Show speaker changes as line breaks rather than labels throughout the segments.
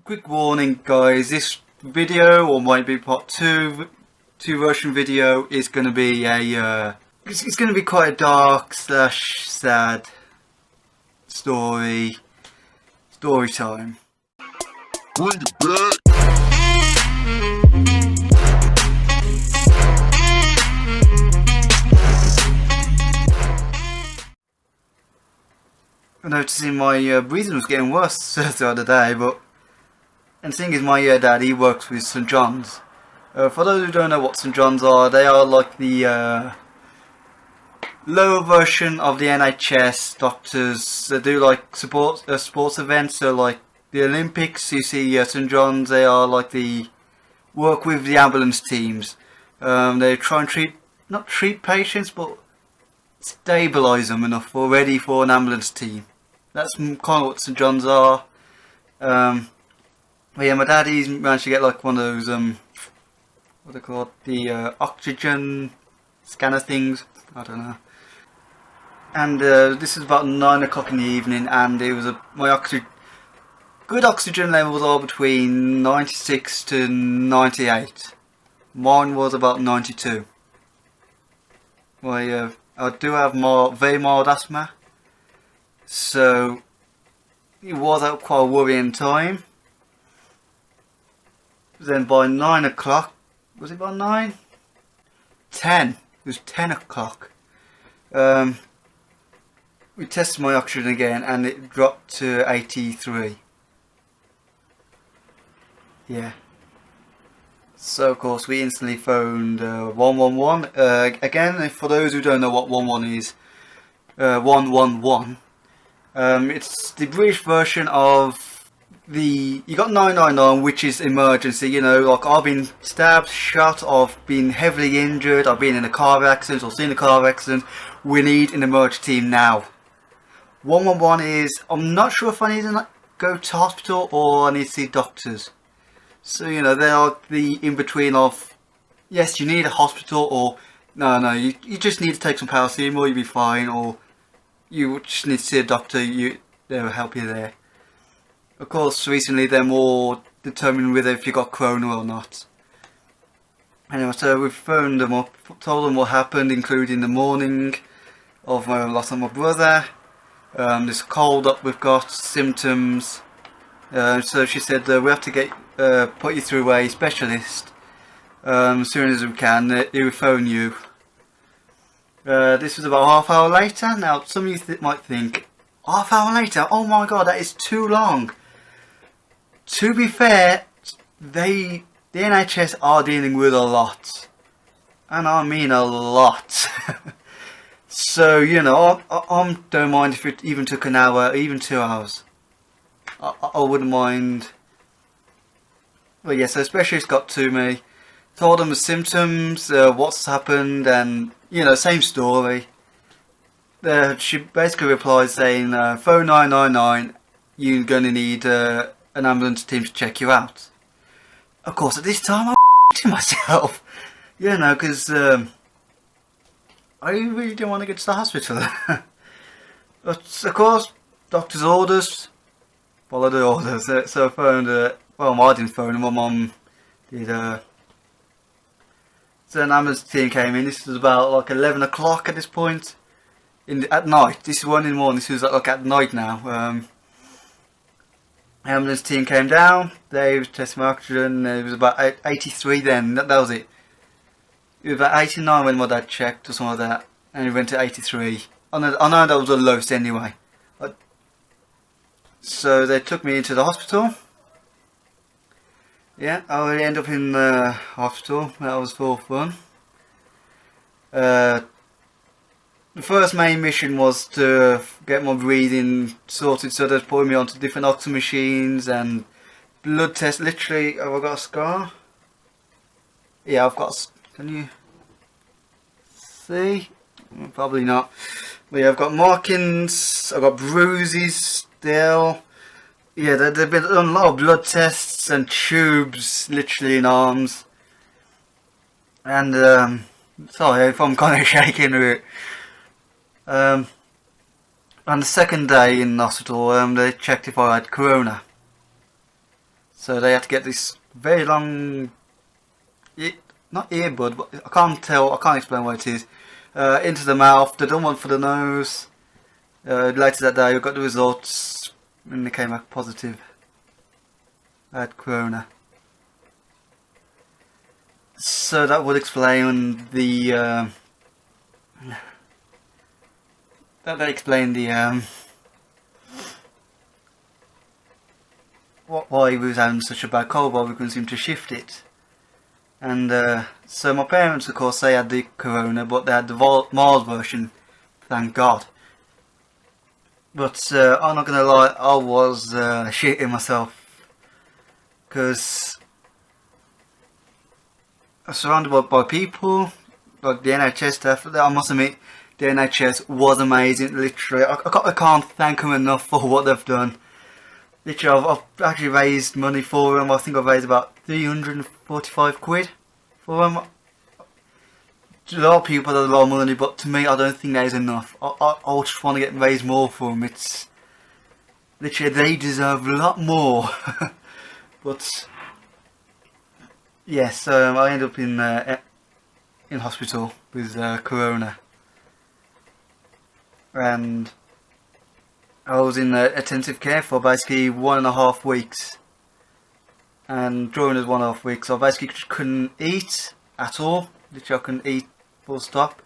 quick warning guys, this video, or might be part 2 version video, is going to be it's going to be quite a dark slash sad story time.
Bring it back.
I'm noticing my breathing was getting worse the other day, and the thing is, my dad, he works with St John's. For those who don't know what St John's are, they are like the lower version of the NHS doctors. They do like sports events, so like the Olympics. You see St John's, they are like the work with the ambulance teams. They try and not treat patients, but stabilise them enough for ready for an ambulance team. That's kind of what St John's are. But yeah, my dad, he's managed to get like one of those what they call the oxygen scanner things. I don't know. And this is about 9 o'clock in the evening, and it was my good oxygen levels are between 96 to 98. Mine was about 92. I do have very mild asthma, so it was at quite a worrying time. Then by 9 o'clock, was it by 9? 10. It was 10 o'clock. We tested my oxygen again, and it dropped to 83. Yeah. So of course we instantly phoned 111. Again, for those who don't know what 111 is, 111. It's the British version of you got 999, which is emergency. You know, like I've been stabbed, shot, I've been heavily injured, I've been in a car accident or seen a car accident. We need an emergency team now. 111 is, I'm not sure if I need to go to hospital or I need to see doctors. So, you know, they're like the in-between of, yes, you need a hospital, or no, you just need to take some paracetamol, you'll be fine, or you just need to see a doctor, they'll help you there. Of course, recently they're more determined whether if you got corona or not. Anyway, so we phoned them up, told them what happened, including the morning of my loss of my brother, this cold that we've got, symptoms. So she said we have to put you through a specialist as soon as we can. He will phone you. This was about half hour later. Now some of you might think, half hour later? Oh my god, that is too long. To be fair, the NHS are dealing with a lot, and I mean a lot. So, you know, I don't mind if it even took an hour, even 2 hours. I wouldn't mind. But yeah, so a specialist got to me, told them the symptoms, what's happened, and, you know, same story. She basically replied saying, phone 999, you're going to need an ambulance team to check you out. Of course, at this time, I'm to myself. You know, because I really didn't want to get to the hospital. But, of course, doctor's orders, follow the orders. So I phoned, well, I didn't phone, my mum did. So an ambulance team came in. This was about like 11 o'clock at this point. At night. This is 1 in the morning. This was like at night now. Ambulance team came down. They was testing my oxygen. It was about 83 then. That was it. It was about 89 when my dad checked or something like that, and it went to 83. I know that was the lowest anyway. So they took me into the hospital. Yeah, I ended up in the hospital. That was for fun. The first main mission was to get my breathing sorted, so they're putting me onto different oxygen machines and blood tests. Literally, have I got a scar? Yeah, I've got. Can you see? Probably not. But yeah, I've got markings. I've got bruises still. Yeah, there've been a lot of blood tests and tubes, literally in arms. And sorry if I'm kind of shaking a bit. On the second day in hospital, they checked if I had corona. So they had to get this very long, not earbud, but I can't explain what it is, into the mouth. They done one for the nose. Later that day, we got the results, and they came back positive. I had corona. So that would explain the why we was having such a bad cold, why we couldn't seem to shift it. And so my parents, of course, they had the corona, but they had the mild version, thank God. But I'm not gonna lie, I was shitting myself, because I was surrounded by people, like the NHS staff. I must admit, the NHS was amazing, literally. I can't thank them enough for what they've done. Literally, I've actually raised money for them. I think I've raised about 345 quid for them. To a lot of people, that's a lot of money, but to me, I don't think that is enough. I just want to get raised more for them. It's literally, they deserve a lot more. But yes, I ended up in hospital with corona, and I was in intensive care for basically 1.5 weeks. And during those 1.5 weeks, I basically couldn't eat at all. Literally, I couldn't eat full stop.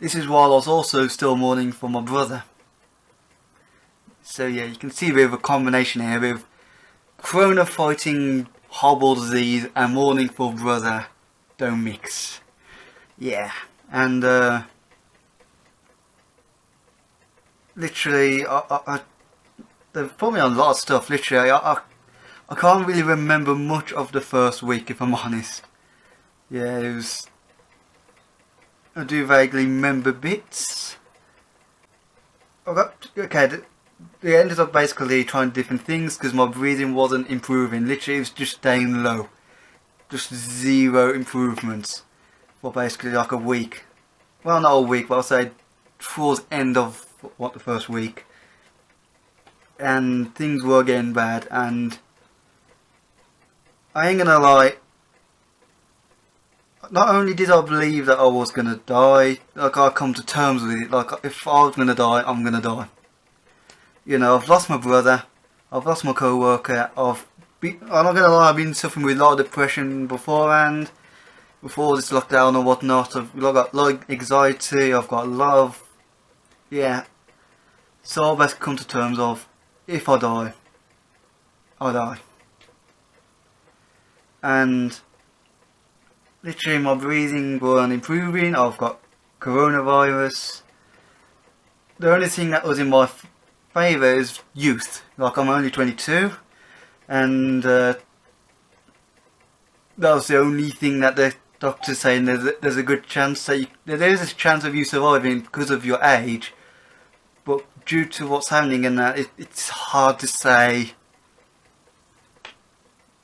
This is while I was also still mourning for my brother. So yeah, you can see a bit of a combination here with corona fighting horrible disease and mourning for brother don't mix. Yeah, and literally, they've put me on a lot of stuff. Literally, I can't really remember much of the first week, if I'm honest. Yeah, it was. I do vaguely remember bits. Okay, they ended up basically trying different things because my breathing wasn't improving. Literally, it was just staying low. Just zero improvements for basically like a week. Well, not a week, but I'll say towards the end of the first week. And things were getting bad, and I ain't gonna lie, not only did I believe that I was gonna die, like I come to terms with it, like if I was gonna die, I'm gonna die. You know, I've lost my brother, I've lost my co-worker, I'm not gonna lie, I've been suffering with a lot of depression beforehand, before this lockdown or whatnot. I've got a lot of anxiety, I've got a lot of, yeah. So I've best come to terms of, if I die, I die. And literally my breathing wasn't improving. I've got coronavirus. The only thing that was in my favour is youth. Like, I'm only 22, and that was the only thing that the doctor's saying there's a good chance that there's a chance of you surviving because of your age. But due to what's happening and that, it's hard to say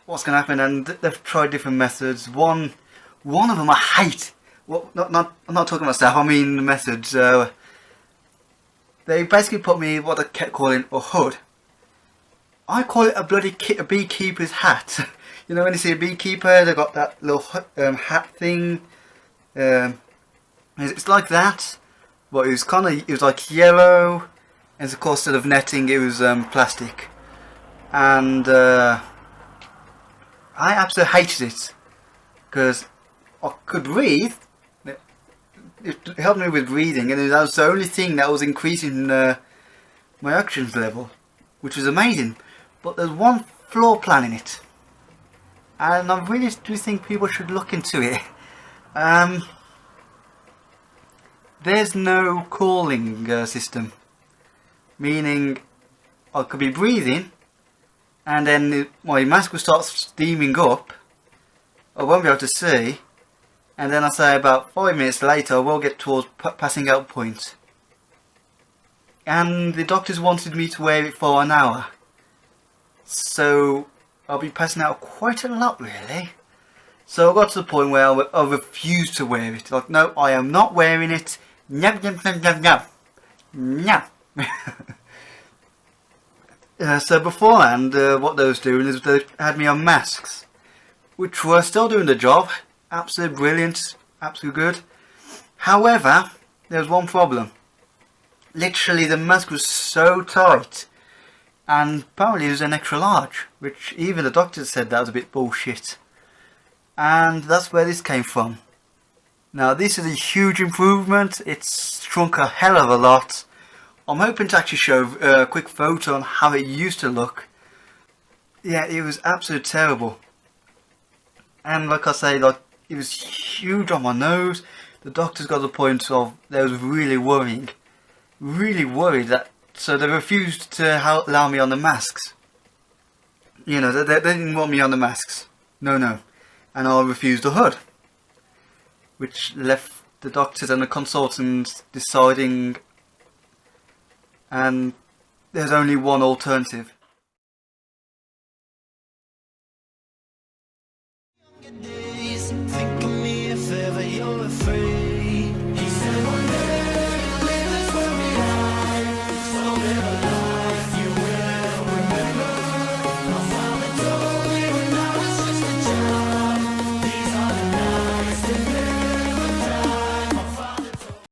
what's going to happen, and they've tried different methods. One of them I hate. Well, I'm not talking about myself. I mean the methods. They basically put me what they kept calling a hood. I call it a bloody a beekeeper's hat. You know, when you see a beekeeper, they got that little hat thing. It's like that, but it was like yellow, and of course instead of netting, it was plastic, and I absolutely hated it because I could breathe. It helped me with breathing, and that was the only thing that was increasing my oxygen level, which was amazing. But there's one flaw plan in it, and I really do think people should look into it. There's no cooling system, meaning I could be breathing, and then my mask will start steaming up. I won't be able to see, and then I say about 5 minutes later I will get towards passing out point. And the doctors wanted me to wear it for an hour, so I'll be passing out quite a lot really. So I got to the point where I refused to wear it. Like, no, I am not wearing it. No, no, no, no, no. No. So beforehand, what they was doing is they had me on masks, which were still doing the job. Absolutely brilliant, absolutely good. However, there was one problem. Literally, the mask was so tight, and apparently it was an extra large, which even the doctor said that was a bit bullshit. And that's where this came from. Now, this is a huge improvement. It's shrunk a hell of a lot. I'm hoping to actually show a quick photo on how it used to look. Yeah, it was absolutely terrible. And like I say, like, it was huge on my nose. The doctors got to the point of they was really worrying. Really worried that, so they refused to allow me on the masks. You know, they didn't want me on the masks. No. And I refused the hood. Which left the doctors and the consultants deciding, and there's only one alternative.
Days, think of me if ever you're afraid.